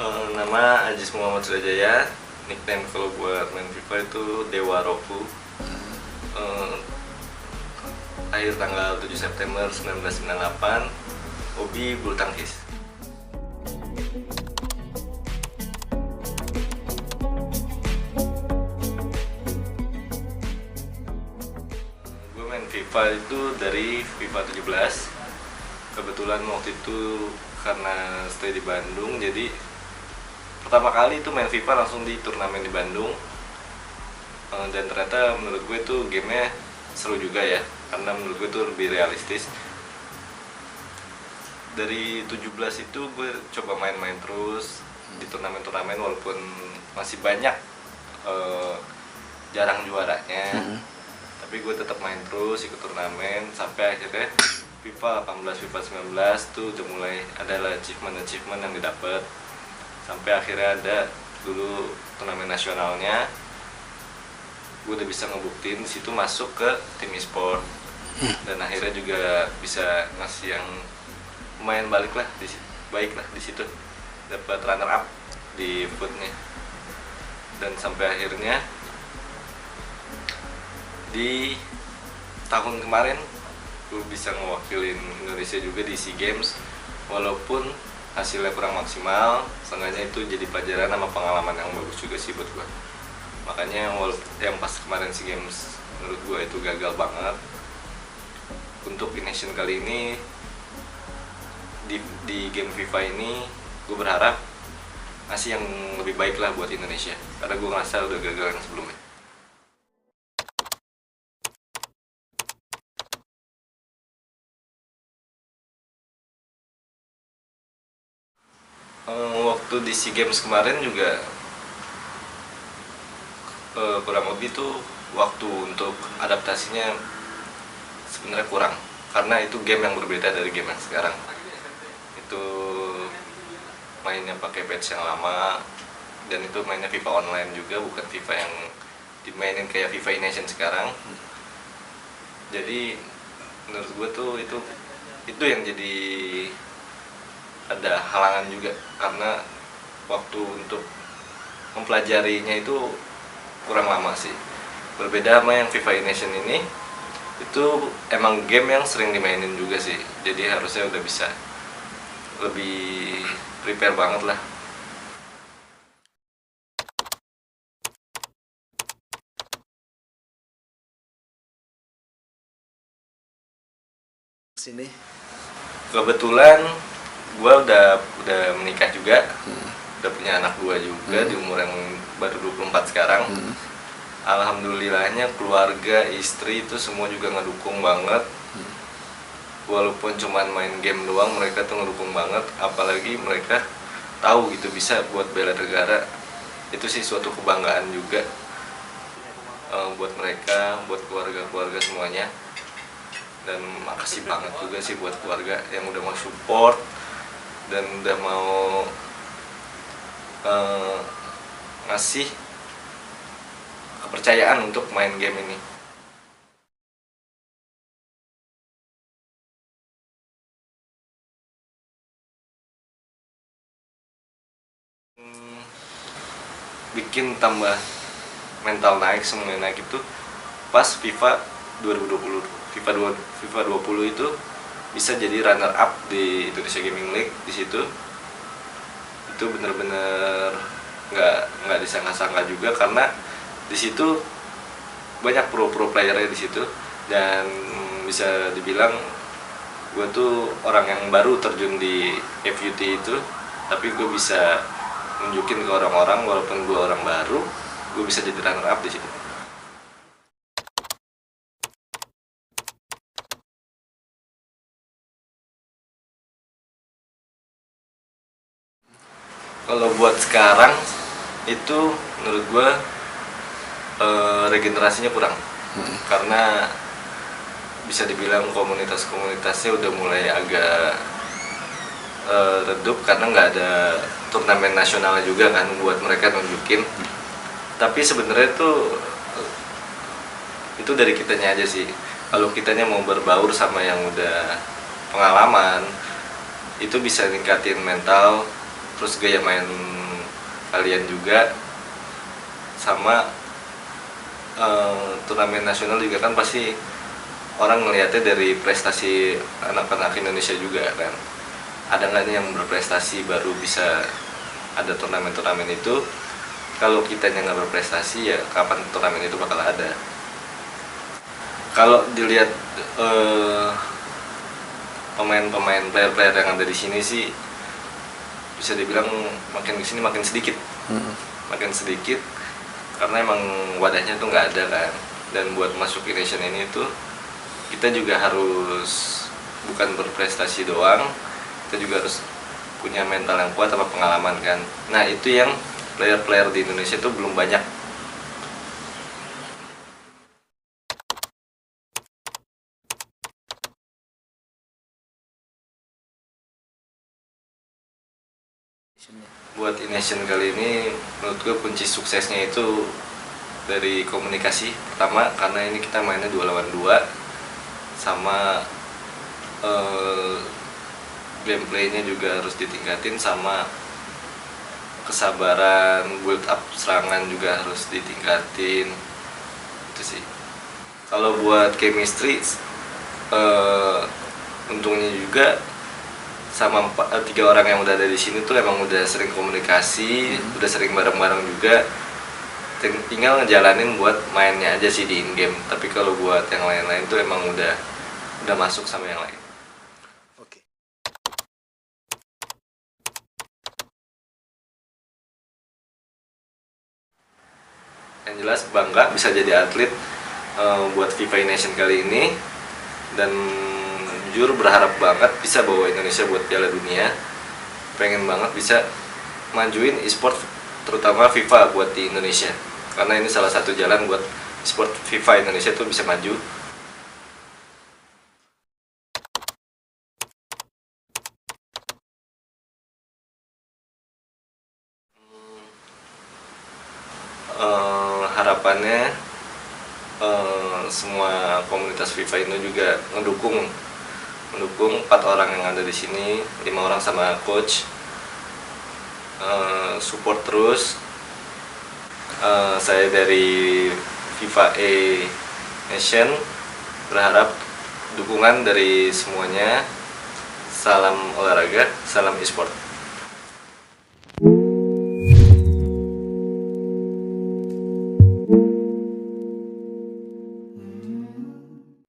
Nama Ajis Muhammad Surajaya, nickname kalau buat main FIFA itu Dewa Roku. Eh, Lahir tanggal 7 September 1998, hobi bulu tangkis. Gue main FIFA itu dari FIFA 17. Kebetulan waktu itu karena stay di Bandung, jadi pertama kali itu main FIFA langsung di turnamen di Bandung. Dan ternyata menurut gue itu gamenya seru juga ya, karena menurut gue itu lebih realistis. Dari 17 itu gue coba main-main terus di turnamen-turnamen, walaupun masih banyak jarang juaranya. Tapi gue tetap main terus, ikut turnamen sampai akhirnya FIFA 18, FIFA 19 tuh udah mulai adalah achievement yang didapat. Sampai akhirnya ada dulu turnamen nasionalnya, gue udah bisa ngebuktiin situ masuk ke tim e-sport. Dan akhirnya juga bisa ngasih yang lumayan baik lah di situ, dapat runner up di footnya. Dan sampai akhirnya di tahun kemarin gue bisa ngewakilin Indonesia juga di SEA Games, walaupun hasilnya kurang maksimal. Seenggaknya itu jadi pelajaran sama pengalaman yang bagus juga sih buat gue. Makanya yang pas kemarin SEA Games menurut gue itu gagal banget. Untuk Nation kali ini di game FIFA ini gue berharap ngasih yang lebih baik lah buat Indonesia, karena gue ngerasa udah gagal yang sebelumnya. Waktu di SEA Games kemarin juga kurang lebih tuh waktu untuk adaptasinya sebenarnya kurang, karena itu game yang berbeda dari game yang sekarang. Itu mainnya pakai patch yang lama, dan itu mainnya FIFA online juga, bukan FIFA yang dimainin kayak FIFA Nation sekarang. Jadi menurut gue tuh itu yang jadi ada halangan juga, karena waktu untuk mempelajarinya itu kurang lama sih. Berbeda sama yang FIFA Nation ini, itu emang game yang sering dimainin juga sih, jadi harusnya udah bisa lebih prepare banget lah. Sini Kebetulan gue udah menikah juga, udah punya anak 2 juga di umur yang baru 24 sekarang. Alhamdulillahnya keluarga, istri itu semua juga ngedukung banget. Walaupun cuman main game doang, mereka tuh ngedukung banget. Apalagi mereka tahu gitu bisa buat bela negara. Itu sih suatu kebanggaan juga buat mereka, buat keluarga-keluarga semuanya. Dan makasih banget juga sih buat keluarga yang udah mau support dan udah mau ngasih kepercayaan untuk main game ini. Bikin tambah mental naik, semuanya naik itu pas FIFA 2020. FIFA 20 itu bisa jadi runner up di Indonesia Gaming League. Di situ itu bener-bener nggak disangka-sangka juga, karena di situ banyak pro playernya di situ. Dan bisa dibilang gue tuh orang yang baru terjun di FUT itu, tapi gue bisa nunjukin ke orang-orang, walaupun gue orang baru, gue bisa jadi runner up di situ. Kalau buat sekarang itu menurut gue regenerasinya kurang, karena bisa dibilang komunitasnya udah mulai agak redup, karena nggak ada turnamen nasionalnya juga kan buat mereka nunjukin. Tapi sebenarnya itu dari kitanya aja sih. Kalau kitanya mau berbaur sama yang udah pengalaman, itu bisa ningkatin mental terus gaya main kalian juga, sama turnamen nasional juga kan pasti orang ngelihatnya dari prestasi anak-anak Indonesia juga kan. Ada nggak nih yang berprestasi baru bisa ada turnamen-turnamen itu. Kalau kitanya nggak berprestasi, ya kapan turnamen itu bakal ada. Kalau dilihat pemain-pemain, player-player yang ada di sini sih bisa dibilang makin kesini makin sedikit. Makin sedikit karena emang wadahnya tuh nggak ada kan. Dan buat masuk Indonesian ini tuh kita juga harus bukan berprestasi doang, kita juga harus punya mental yang kuat sama pengalaman kan. Nah itu yang player-player di Indonesia tuh belum banyak. Buat Indonesian kali ini menurut gue kunci suksesnya itu dari komunikasi pertama, karena ini kita mainnya 2 lawan 2, sama gameplaynya juga harus ditingkatin, sama kesabaran build up serangan juga harus ditingkatin. Itu sih. Kalau buat chemistry, untungnya juga sama 3 orang yang udah ada di sini tuh emang udah sering komunikasi, udah sering bareng-bareng juga. Tinggal ngejalanin buat mainnya aja sih di in game. Tapi kalau buat yang lain-lain tuh emang udah masuk sama yang lain. Oke. Yang jelas bangga bisa jadi atlet buat FIFA Nation kali ini, dan jujur berharap banget bisa bawa Indonesia buat Piala Dunia. Pengen banget bisa majuin e-sport terutama FIFA buat di Indonesia, karena ini salah satu jalan buat e-sport FIFA Indonesia tuh bisa maju. Harapannya semua komunitas FIFA ini juga mendukung 4 orang yang ada di sini, 5 orang sama coach, support terus. Saya dari FIFA A Nation berharap dukungan dari semuanya. Salam olahraga, salam e-sport.